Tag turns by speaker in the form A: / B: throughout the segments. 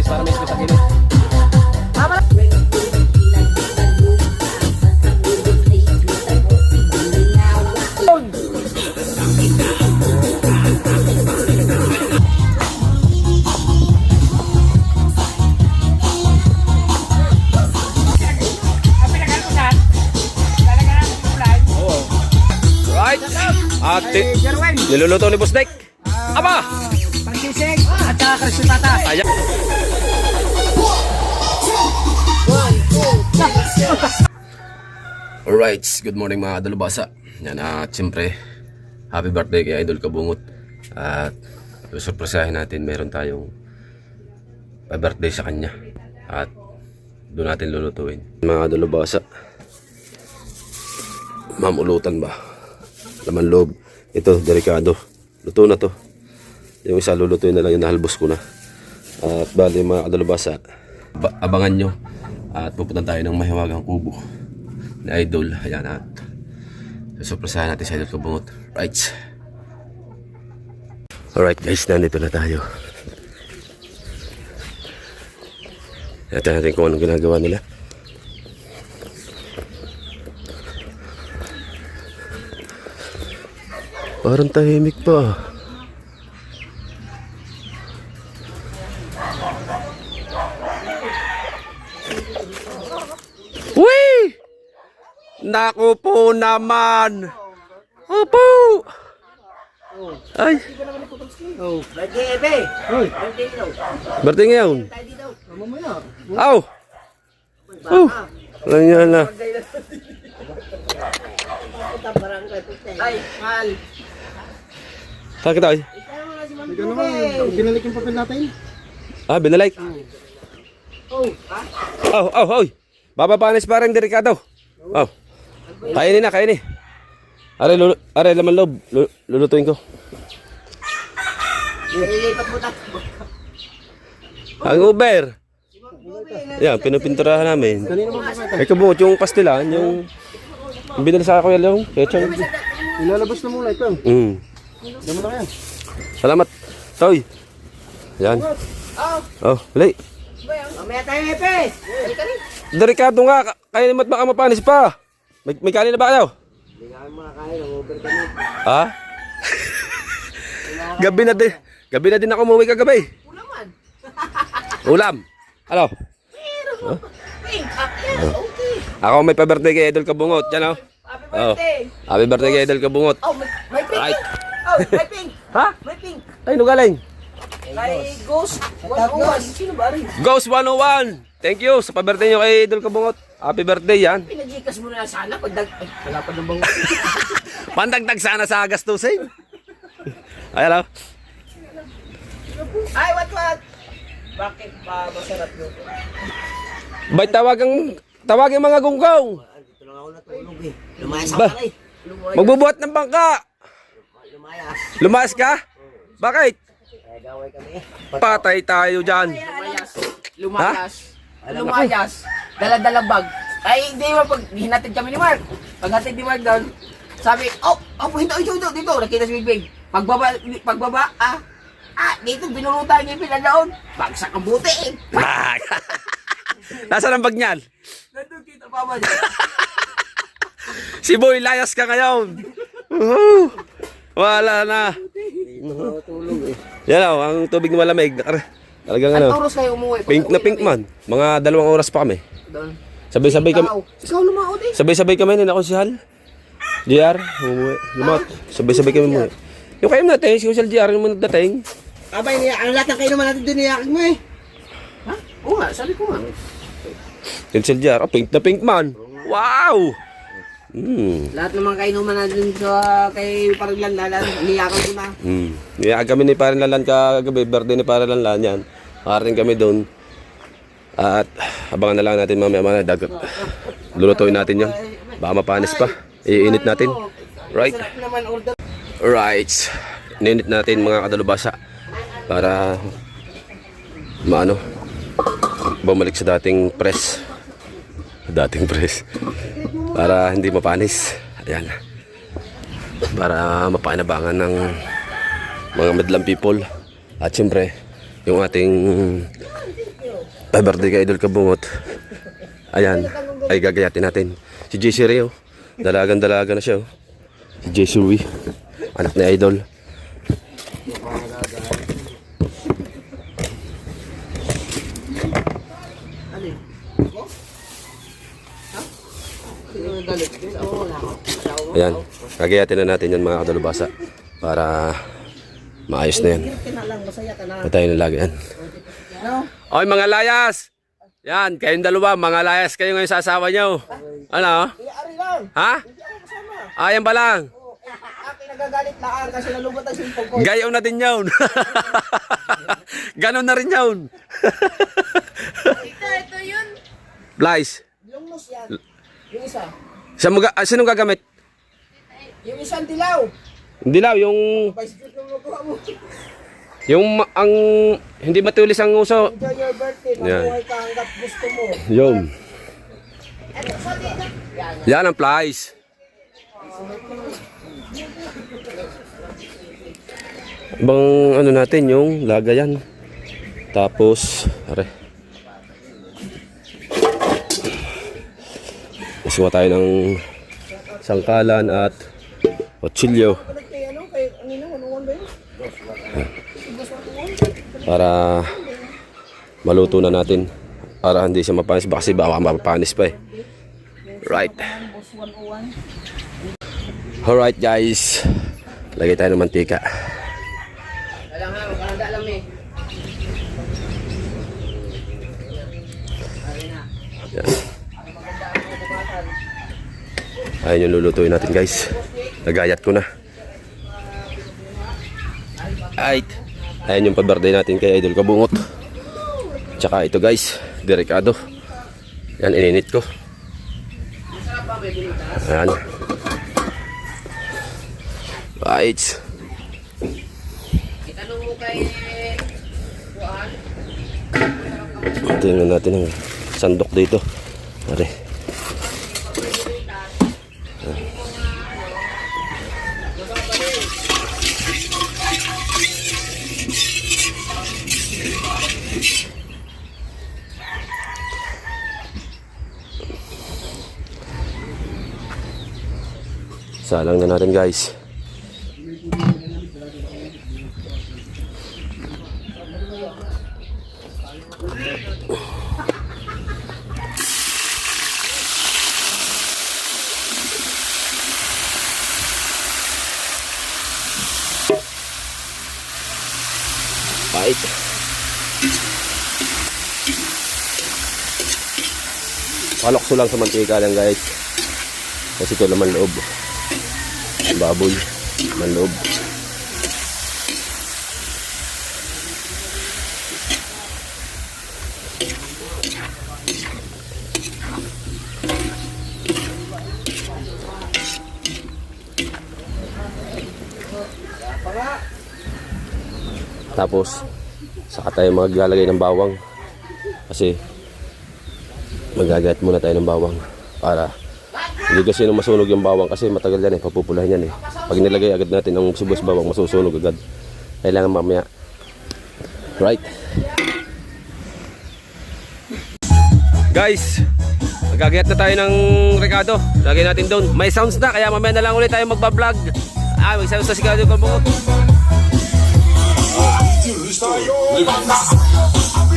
A: para may space sa gilid. Right. At niluluto ni Boss Dek. Aba!
B: Pansisig at saka krisipata.
A: Ayan. Alright, good morning mga dalubasa. Yan at siyempre, happy birthday kay Idol Kabungot. At susurpresahin natin, meron tayong birthday sa kanya. At doon natin lulutuin. Mga dalubasa, mamulutan ba? Laman loob. Ito, delikado. Luto na to. Yung isa lulutuin na lang, yung nahalbos ko na. At bali mga kadalubasa, abangan nyo. At pupunta tayo ng mahiwagang kubo na Idol. Ayan, at susurpresahan natin sa Idol Kabungot. Right. Alright guys, nandito na tayo. Natin natin kung anong ginagawa nila. Parang tahimik pa. Uy! Naku po naman. Opo. Ay.
B: Oh, lagi ebe. Hoy,
A: Birthday ngayon. Aw. Oh. Alam niya na.
B: Ay, mahal.
A: Saan kita ay?
B: Ikaw naman, binalik yung papel natin.
A: Ah, binalik.
B: Oh, ha?
A: Oh. Babapanis parang delikado. Oh. Kainin na, kainin. Are, laman loob. Lulutuin ko.
B: Ilipat mo ta.
A: Ang Uber. Yan, pinupinturahan namin. Ay, Kabungot, yung pastilan, yung binili sa Kuya Leong. Ketchup.
B: Ilalabas na muna ito. Damo na kaya.
A: Salamat. Toy. Yan. Oh, lay.
B: Mamaya tayo, Epe.
A: Delikado nga. Kainin mo't baka mapanis pa. May kanin na ba kayo?
B: Hindi nga kami makakain. Over kami.
A: Ha? Gabi na din ako umuwi kagabi.
B: Ulaman.
A: Ulam. Ano?
B: Pero, okay.
A: Ako may pa-birthday kay Idol Kabungot. Yan, oh.
B: Happy birthday.
A: Happy birthday kay Idol Kabungot.
B: Oh, may pink.
A: Right.
B: Oh, may pink.
A: Ha?
B: May pink.
A: Ay, nugaling.
B: Kay Ghost 101. Sino ba rin?
A: Ghost 101. Thank you sa pa-birthday nyo kay Idol Kabungot. Happy birthday yan.
B: Pinagikas mo na sana pag wala pa ng bango.
A: Pandagdag sana sa gastusin. Ayan, oh.
B: Ay, what? Bakit pa masarap yun?
A: Bay, tawagin mga gunggong.
B: Dito lang ako natulog eh. Lumayas
A: Ba?
B: ako pala eh.
A: Magbubuhat ng bangka.
B: Lumayas.
A: Lumayas ka? Bakit?
B: Kaya gaway kami eh.
A: Patay tayo dyan.
B: Lumayas. Dala-dalang bag. Ay, hindi mo pag hinatid kami ni Mark. Pag hatid ni Mark doon, sabi, ito, dito. Nakita si Big. Pagbaba, dito, binulutan niya yung pinadaon. Bagsak ang buti eh.
A: Nasaan ang bag niyan?
B: Nandun kita pa ba niya?
A: Si Boy, layas ka ngayon. Wala na.
B: Tulog eh.
A: Yan, oh, ang tubig na malamig. Talagang
B: Ang
A: ano,
B: oras kayo umuwi?
A: pink na pink man. Mga 2 oras pa kami.
B: Doon.
A: Sabay-sabay kami.
B: Ikaw lumaot eh.
A: Sabay-sabay kami nila ko si Hal. JR, umuwi. Lumat. Sabay-sabay kami umuwi. Yung kayo natin, si Kusel JR yung nagdating.
B: Abay, ang lahat ng kayo naman natin din iyakin mo eh. Ha? Oo nga, sabi ko nga.
A: Yung Kusel JR, pink na pink man. Wow!
B: Lahat naman kayo naman natin sa kay Paraglanlalan, niyakan ko na.
A: Yeah, kami ni Paralanlan kagabi, birthday ni Paralanlan yan. Makarating kami doon. At abangan na lang natin mamaya dagat. Lulutuin natin yun. Baka mapanis pa. Iinit natin. Right?
B: Sarap naman order.
A: Right. Ininit natin mga kadalubasa. Para bumalik sa dating press. Para hindi mapanis. Ayan. Para mapanabangan ng mga madlang people. At syempre, yung ating Ay, birthday kay Idol Kabungot. Ayan, ay gagayatin natin. Si JC Rio, dalagan-dalaga na siya. Oh. Si JC Rui, anak ni Idol. Ayan, gagayatin na natin yan mga kadalubasa para maayos na yan. Patay na lagi yan. Oy mga layas! Yan, kayong dalawa, mga layas kayo ngayon sa asawa nyo. Ano? Ha? Ayan ba lang?
B: Nagagalit lang kasi nalubot ang simpong ko.
A: Gayaw na din yun. Ganon na rin yun.
C: Ito yun.
A: Blaise.
B: Yung nus yan. Yung isa.
A: Sinong gagamit?
B: Yung isang dilaw.
A: Hindi lang, yung...
B: Bicycle yung magawa mo.
A: ang... Hindi matulis ang uso.
B: Enjoy your birthday.
A: Yan.
B: Mabuhay ka hanggat gusto mo.
A: Yun. Yan ang Blaise. Bang ano natin yung lagayan. Tapos, are. Isuwa tayo ng sangkalan at otsilyo para maluto na natin. Para hindi siya mapanis. Baka kasi baka mapapanis pa eh. Right. Alright guys. Lagay tayo ng mantika.
B: Alam ha, magkakanda lang eh.
A: Ayan yung lulutuin natin guys. Nagayat ko na. Right. Ayan yung pa-birthday natin kay Idol Kabungot. Tsaka ito guys, derekado. Yan, ininit ko. Ayan. Right.
B: Itanong mo kay Juan.
A: Tingnan natin ang sandok dito. Are. Salang na natin guys. Bait. Palokso lang sa mantika lang guys. Kasi ito laman loob. Baboy, laman loob. Tapos saka tayo maglalagay ng bawang kasi magagayat muna tayo ng bawang para hindi kasi nung masunog yung bawang kasi matagal yan eh, papupulahin yan eh. Pag nilagay agad natin ang sibuyas bawang masusunog agad, kailangan mamaya. Right guys, magagayat na tayo ng rekado. Lagay natin doon, may sounds na kaya mamaya na lang ulit tayo magbablog. May sounds na si Idol Kabungot.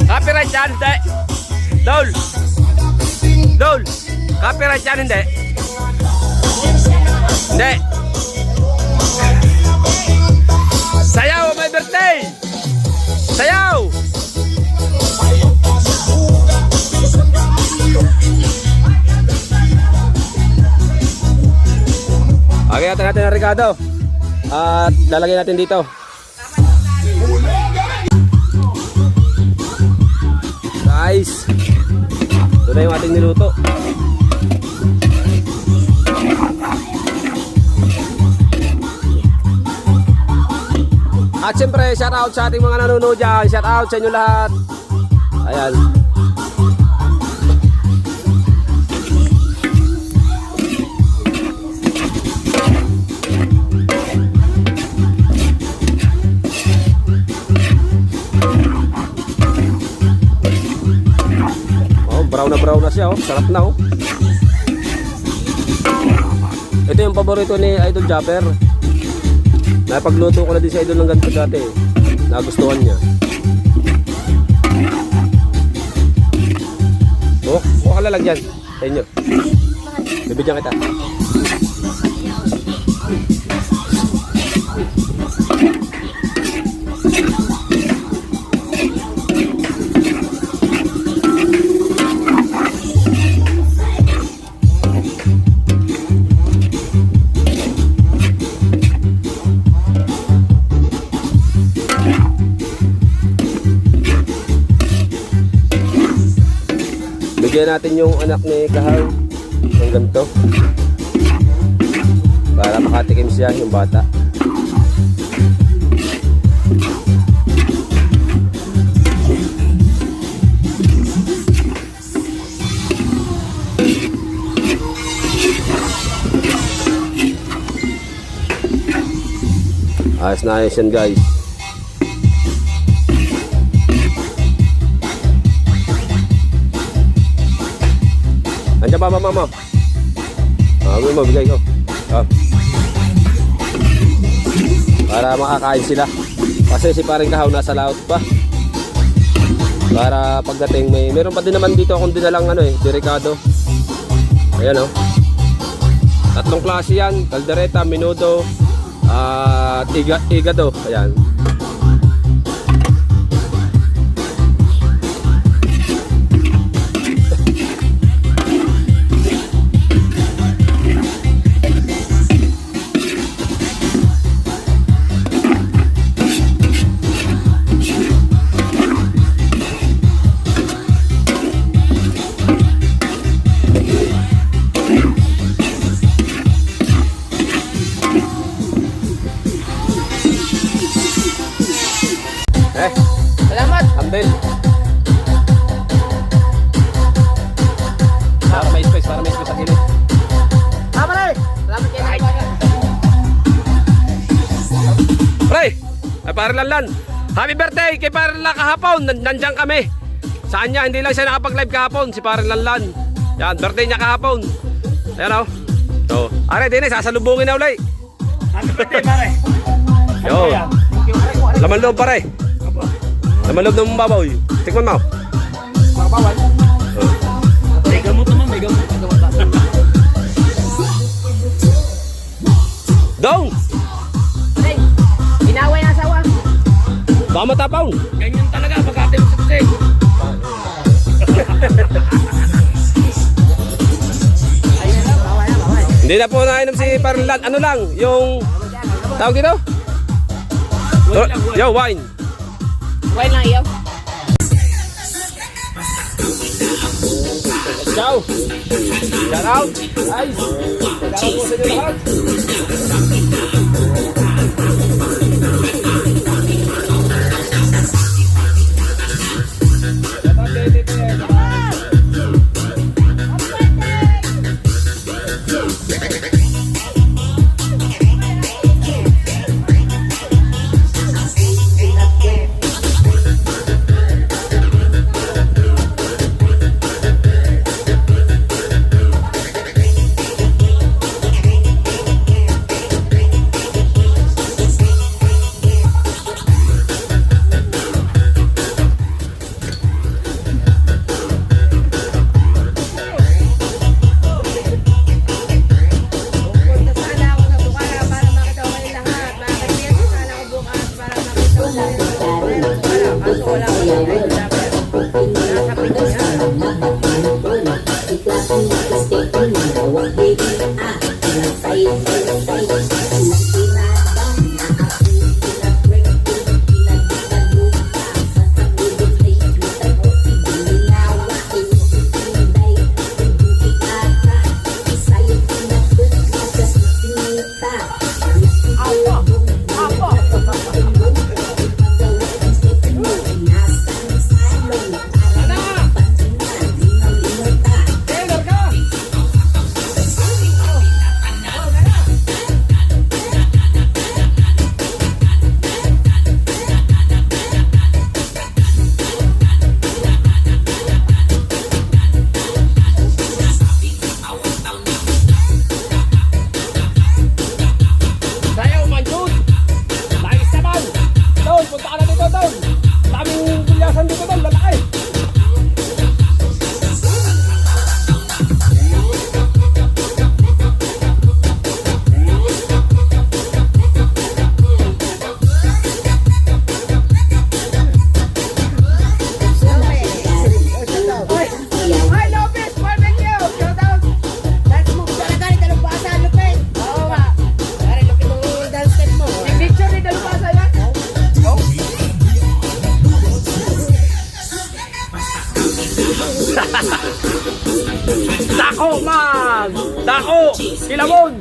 A: Copyright yan, hindi. Dol, copyright yan, hindi. Hindi. Sayaw, may birthday. Sayaw. Okay, natin ang rekado. At lalagay natin dito. Guys, ito na yung ating niluto. At siyempre, shout out sa ating mga nanonood dyan. Shout out sa inyo lahat. Ayan. brown na siya, oh. Sarap na, oh. Ito yung paborito ni Idol Japper. Napagluto ko na din si Idol ng ganito dati. Nagustuhan niya. Oh, kuha ka lalagyan sa inyo. Bibigyan kita. Bigyan natin yung anak ni Kahaw ng ganito para makatikim siya yung bata. Ayos na ayos yan, guys. Andiyan ba mama mo? Mo, bigay ko. Para makakain sila. Kasi si paring Kahaw nasa laot pa. Para pagdating meron pa din naman dito akong dinalang delikado. Ayan, oh. 3 klase yan, kaldereta, menudo, at igado. Ayan.
B: Salamat.
A: Ambel. Para may space sa gilid.
B: Tama na. Salamat kayo na.
A: Pre, ay Pare Lanlan. Happy birthday kay Pare Lanlan kahapon. Nandiyan kami. Saan niya? Hindi lang siya nakapag-live kahapon, si Pare Lanlan. Yan, birthday niya kahapon. Ayan, oh. So, are din sasalubungin na ulit.
C: Happy birthday, pare.
A: Yo. Laman loob, pare. Laman loob ng babaw. Tikman mo.
B: Mga bawal.
C: May gamot naman, may gamot.
A: Dong!
B: Hey, inaway ang asawa.
A: Baka matapang.
C: Ganyan talaga, pagkati mo sa kusig.
B: Ayun na, bawal.
A: Hindi na po nainom si Pare Lanlan. Ano lang, yung tawag dito? Yo, wine.
B: Wine lang iyo.
A: Ciao. Shout out. Nice. Shout out po sa inyo lahat.
C: ako mag dako Kilamon.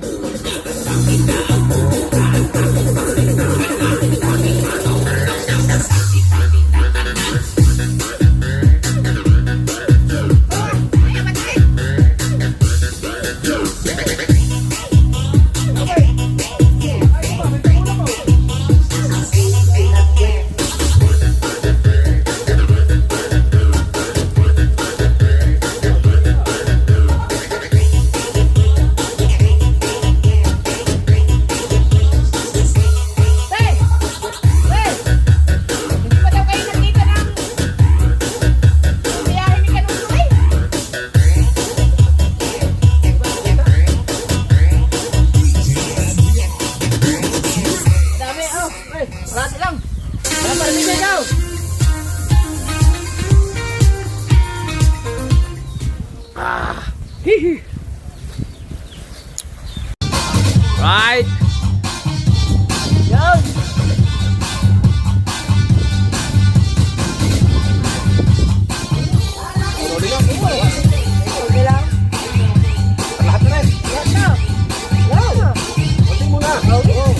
B: Marami lang. Marami na daw.
C: Right.
B: Yan. Okay lang.
A: Lahat na rin.
B: Yan na. Yan na.
A: Kunti muna.
B: Okay.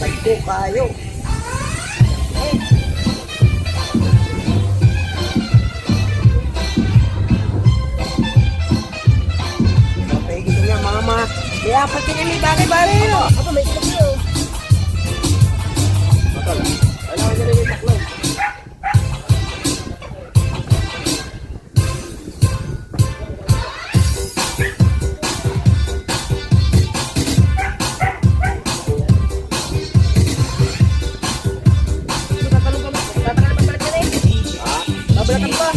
B: Tagpo kayo. Okay, gitu nga mama. Kaya pati kami bagay-bagay no. Apa may ito? Kailangan nyo rin yung taklo. Babalakan pa.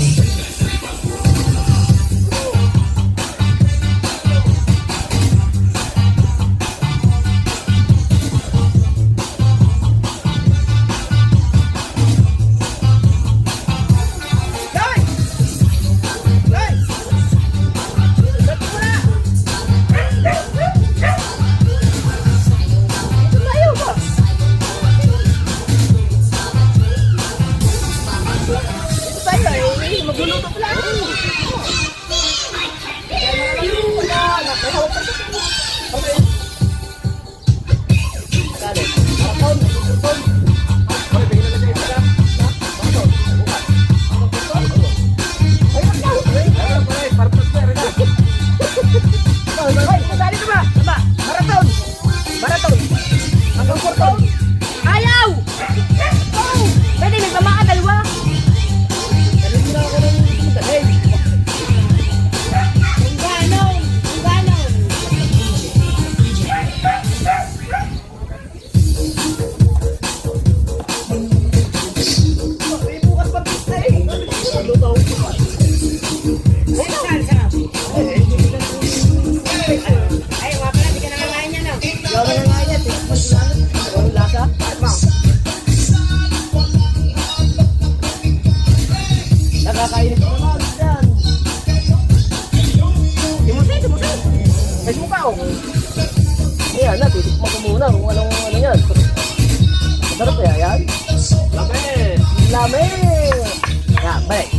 B: Magluluto pala. Marathon. Hanggang portol. Ayaw! Pwede nagmamaka dalawa. Nakakainit ko naman dyan. Timusay. May mukha ko. Ayan na, titikman ko muna kung anong ano yan. Sarap kaya yan? Lame! Yan, balik.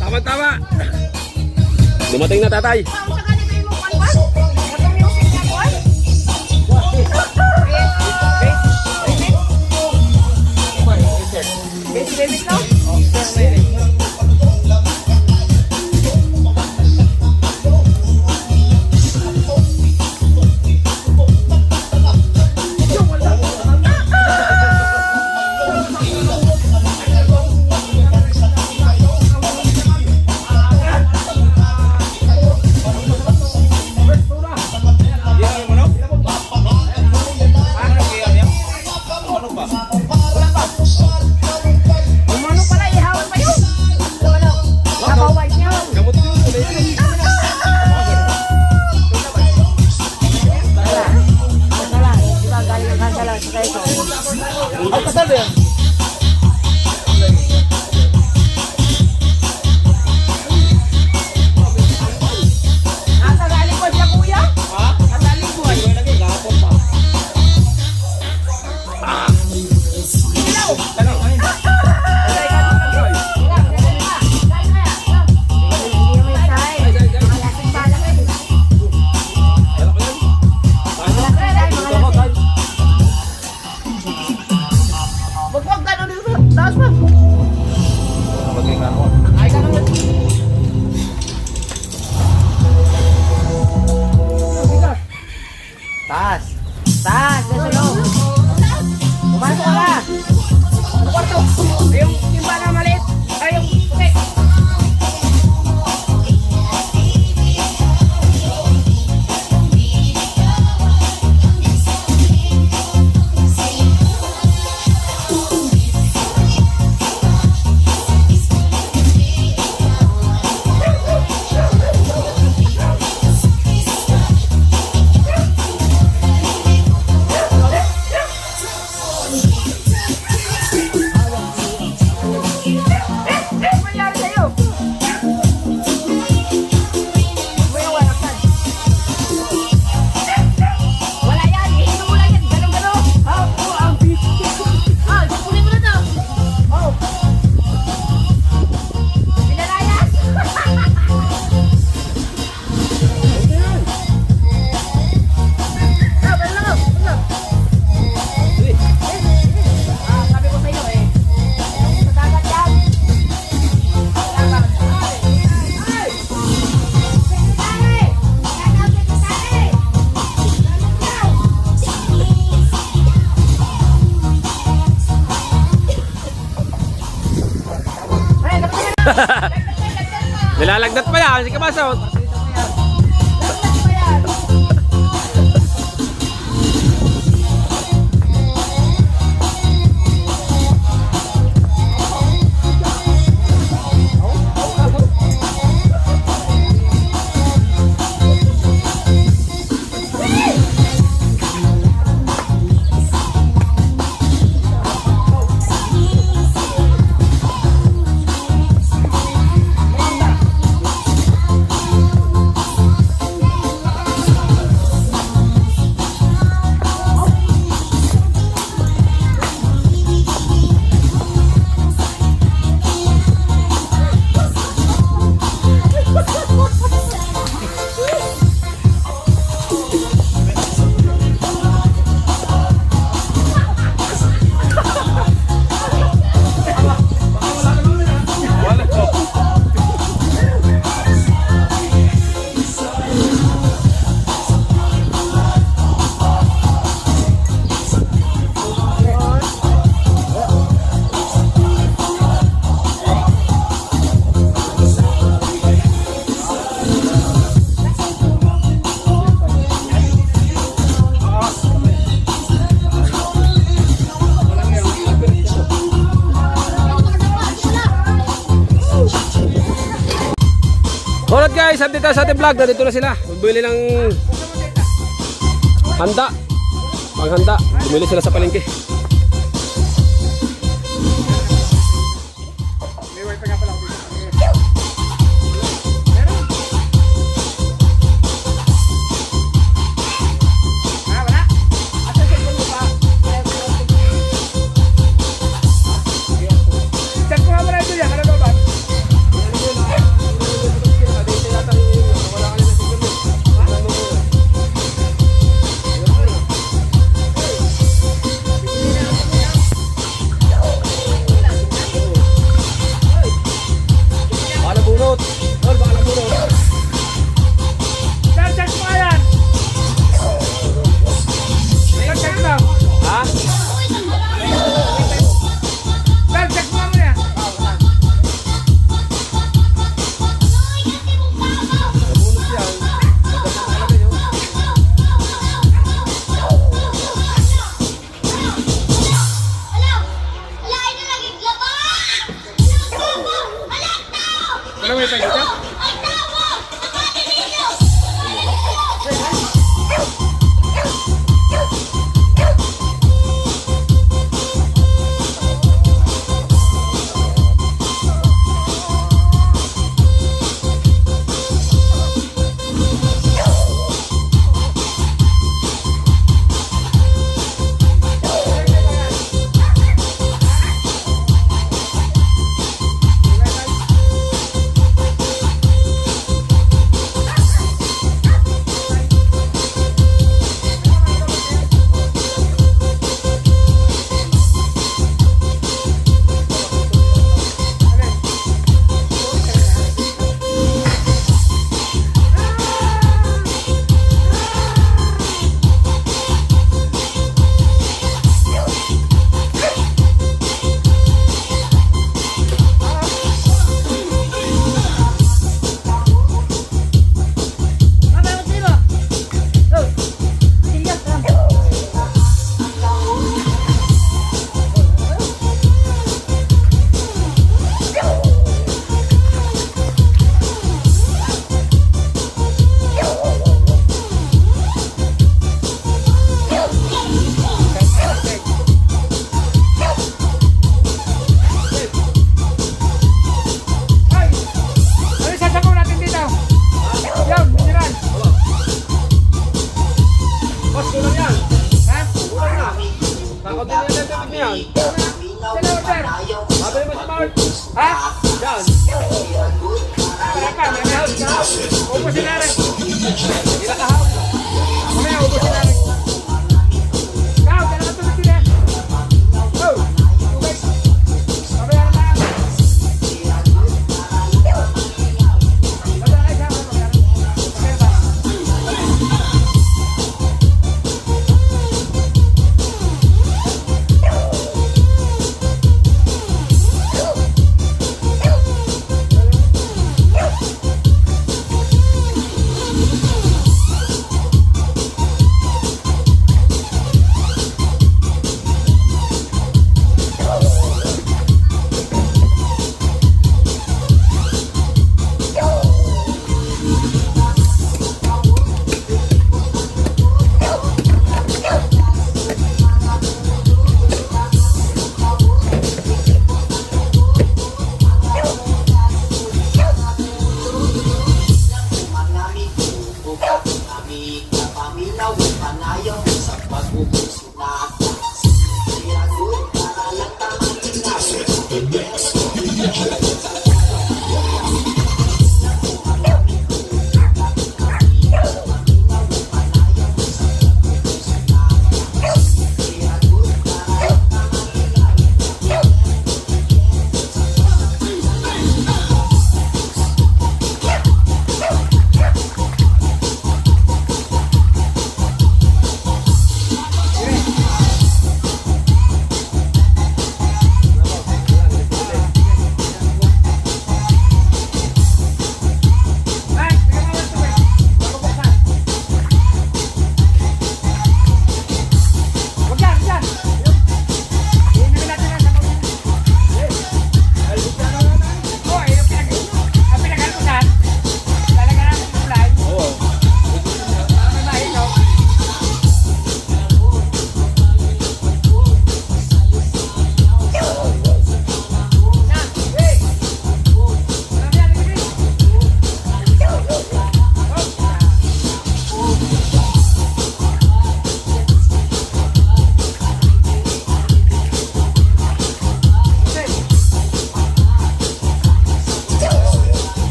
C: Tama-tama. Dumating na tatay.
B: Taas! Taas! Nasulong! Pumasok ka na! Ano kwarto? Yung bana maliit! Ay, yung puti!
C: Nilalagnat pa yan. Sige, pasok. Alright guys, update tayo sa ating vlog. Nandito na sila. Bumili ng handa. Panghanda. Bumili sila sa palengke.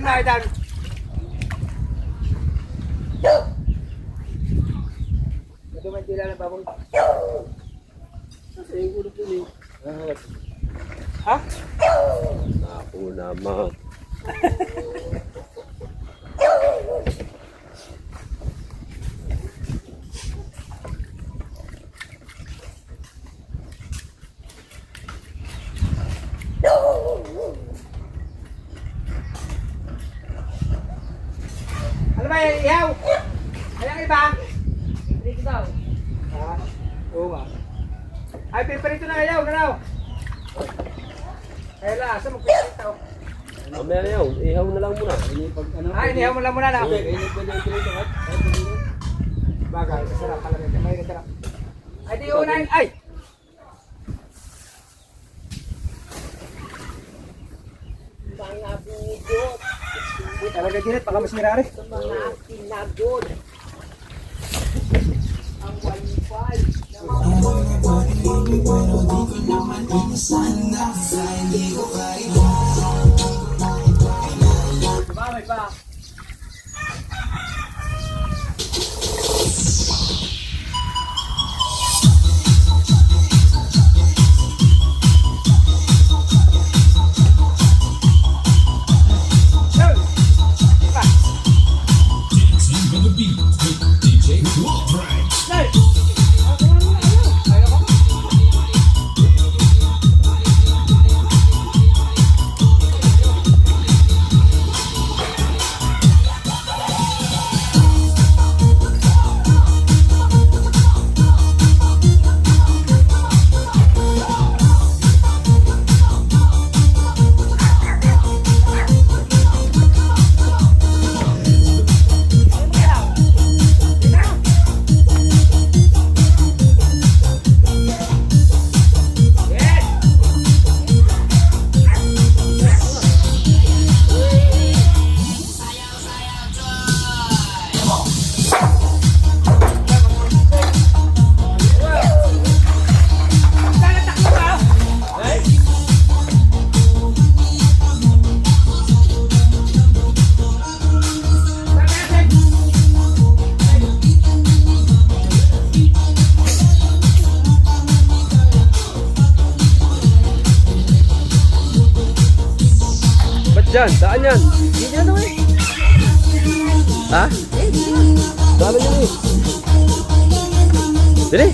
C: Pagin na idan. Ito man tila na babong. Kasi yung ulo po ni. Ha?
A: Ako naman.
C: Ano ba yung ihaw? Ayan iba? Dito daw. Ha? Oo nga. Ay, piperito na ihaw, ganaw. Kaya lang, asa magpiperito?
A: Mamaya na yun, ihaw na lang muna.
C: Ay, inihaw mo lang muna na. Bagay, masarap pala rin. May masarap. Ay, di unahin. Ay!
B: Mga bugot,
C: Talaga ginit, baka mas mirari.
B: mga pinagot. Ang wifi. Diba, may pa?
A: Ba't dyan? Saan yan?
B: Hindi na naman eh.
A: Ha? Saan yan eh? Dili?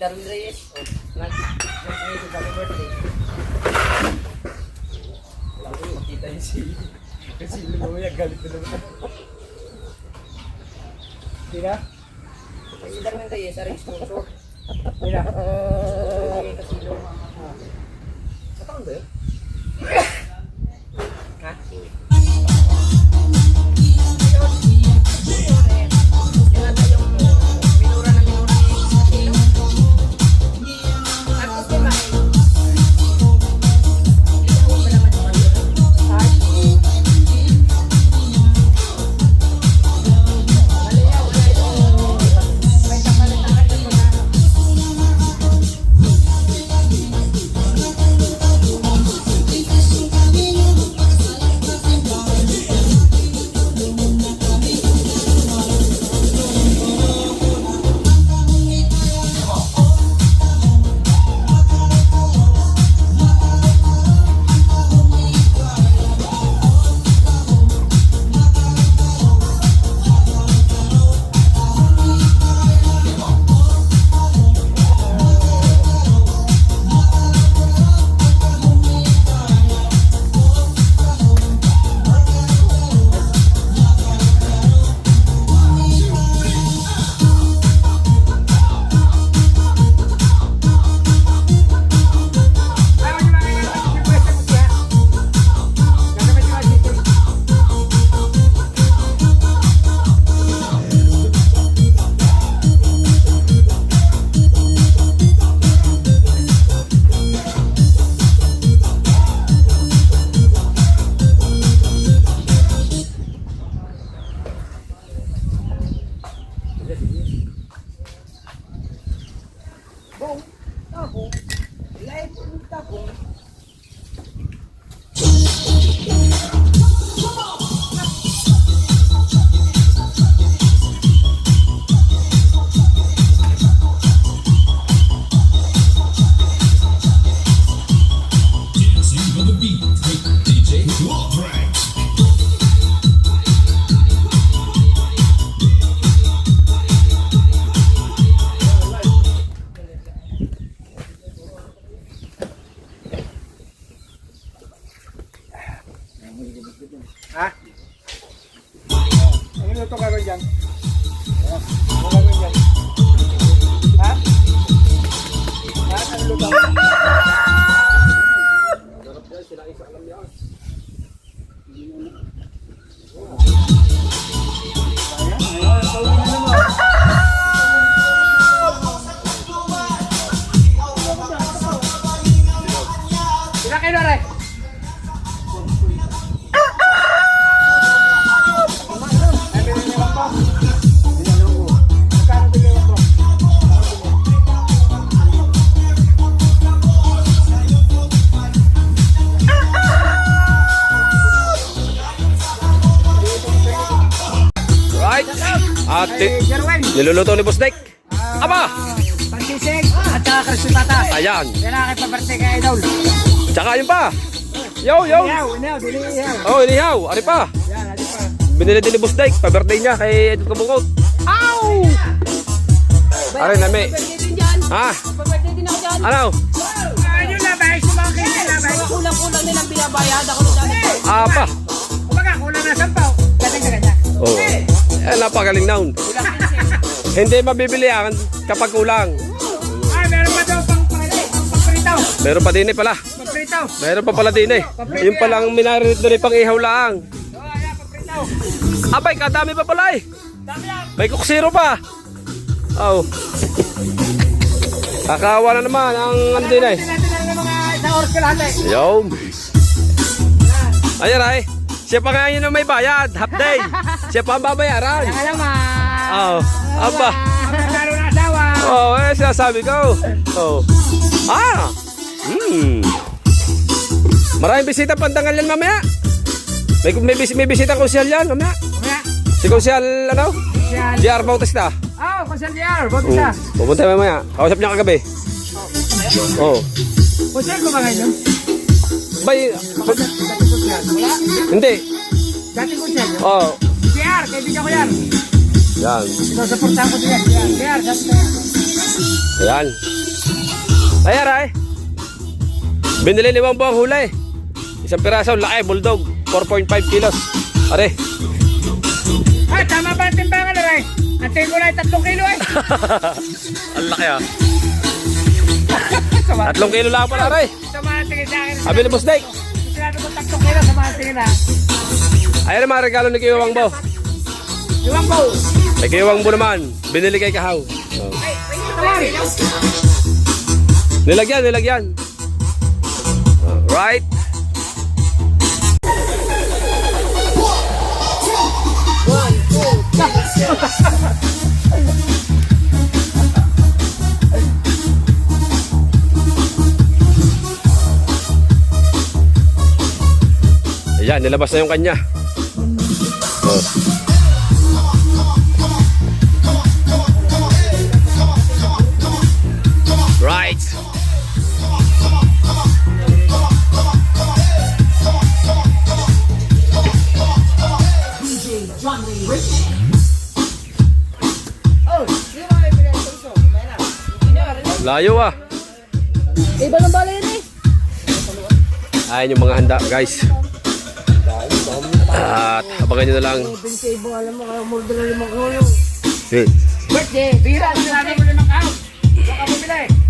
B: Darwin Reyes. Oh, nag-Reyes sa birthday. Wala ko makita yung si... Kasi lumuya, galit na naman.
C: Sila?
B: Si Darwin Reyes, aring sponsor.
C: Sila?
B: Kasi lumuya. Sa taon ba yun? Ha?
C: Ha? Ano luto gagawin dyan? Ano gagawin dyan? Ha? Ha? Ano luto? Sila kayo na rin.
A: Right. At
C: Jerwin,
A: niluluto ni Boss Dek. Aba!
C: pansisig at saka kristitatas.
A: Ayan.
C: Yan ang aking pabarte kay Idol.
A: Tsaka yun pa. Yo, yo.
C: Inaw, dili ihaw.
A: Oh, inihaw. Ano pa?
C: Yan, adi pa.
A: Binili din ni Boss Dek. Pa-birthday niya kay Edwin Kabungkot. Ow! Aray na may. Ha?
B: Pag-birthday din ako dyan.
A: Ano?
C: Ayun na, bahis mo mga kayo na, bahis.
B: Kulang-kulang nilang binabayad ako na dyan.
A: Apa?
C: Kumbaga, kulang na sampaw. Gating na ganyan.
A: Oh. Eh, napagaling naun. Hindi mabibili yan kapag kulang.
C: Ay, meron pa daw pang papritaw.
A: Meron pa din eh pala.
C: Papritaw.
A: Meron pa pala din eh. Yung palang minarit doon pang ihaw lang.
C: Oh, ayan, papritaw.
A: Abay, kadami pa pala eh.
C: Dami yan.
A: May kuksiro pa. Oh. Kakawa na naman ang ano din eh.
C: Tinatin ng mga isang oras ko lahat eh.
A: Yo. Ayan ay. Siya pa nga yun ang may bayad. Half day. Siya pa ang babayaran.
C: Ang alaman.
A: Oh. Aba.
C: Laro na asawa.
A: Oh, eh sinasabi ko. Oh. Ah. Maraming bisita pandangal yan mamaya. May bisita konsyal yan mamaya.
C: Kumaya.
A: Si konsyal ano?
C: Yan.
A: JR Bautista.
C: Oh, Consel DR. Bautista.
A: Pupunta mamaya. Kausap niya kagabi. Oh.
C: Consel ko ba ngayon?
A: Bay.
C: Dati Consel. Wala.
A: Hindi.
C: Dati Consel.
A: Oh.
C: DR, kaibigan ko yan.
A: Yan.
C: Sinusuportahan ko siya. DR, dati ko yan.
A: Ayan. Ay, aray. Binili ni Wang ang huli. Isang piraso, laki, bulldog. 4.5 kilos. Are.
C: Ay, tama ba ang timbangan na rin? Ang tingin ko na ay 3 kilo eh.
A: Ang laki ah. 3 kilo lang pala, aray.
C: Sama ang tingin sa akin.
A: Sabi ni Boss Dake.
C: Sigurado ko 3 kilo, sama ang tingin na.
A: Ayan ang mga regalo ni Kuya Wang Bo.
C: Iwan ko.
A: Kay Kuya Wang Bo naman, binili kay Kahaw. Oh.
C: Tawari.
A: Nilagyan. Right. Ayan, nilabas na yung kanya. Oh. Right. Layo ah.
B: Iba ng bala yun eh.
A: Ayan yung mga handa, guys. At abangan nyo na lang.
B: Iba alam mo, kaya murder na 5 ulo.
A: Hey.
C: Birthday. Bira, sinabi mo na ng out. Baka bumili.